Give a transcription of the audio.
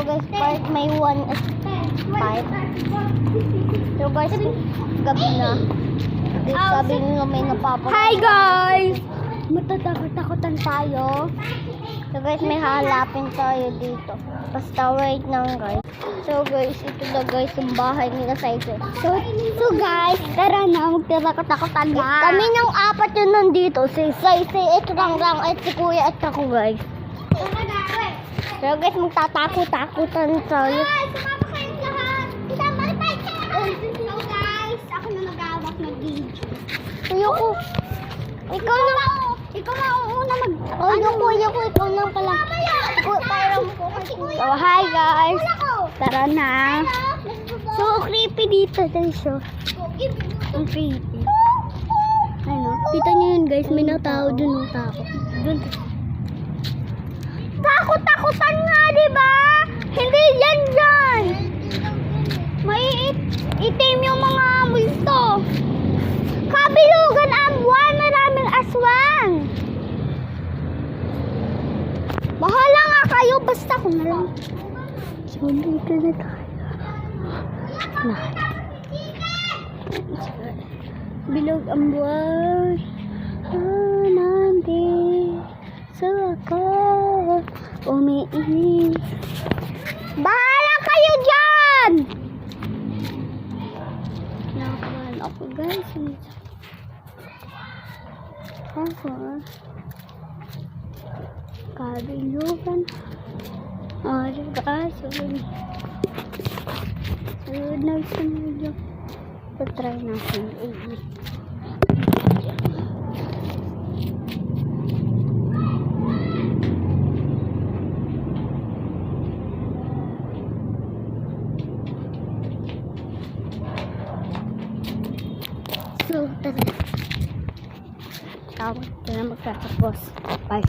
guys, part may 1 at 5. So guys, gabi na. Guys, sabi nyo may napapanood. Hi guys! Matatakot-takotan tayo. So guys, may hahalapin tayo dito. Basta wait lang guys. So guys, ito na guys yung bahay nila sa ito. So guys, tara na, magtatakot-takotan na. Kami ng 4 yun nandito. Si ito lang at si Kuya at ako guys. So guys, magtatakot-takotan tayo. Sumama kayong lahat. So guys, ako na nag-awak ng video. Ayoko. Ikaw na. Ikaw na ang una mag... Ayoko, ikaw na pala. So hi guys. Tara na. So creepy dito guys. Ang creepy. Ano? Kita niyo yun guys, may natao dun ng tao. Dun. Takot-takutan nga, di ba? Hindi yan dyan. May itim yung mga multo. Kabilugan ang buwan, maraming aswang. Bahala nga kayo, basta ko na lang. So, dito na tayo. Bilog ang buwan. Nandito sa ako umiinis. Bahala kayo dyan! Nakakuhan ako guys. Ako, kabilugan. Guys, Sunod na sunod yung patry natin. so tara. Tawag ka na magtatapos. Bye.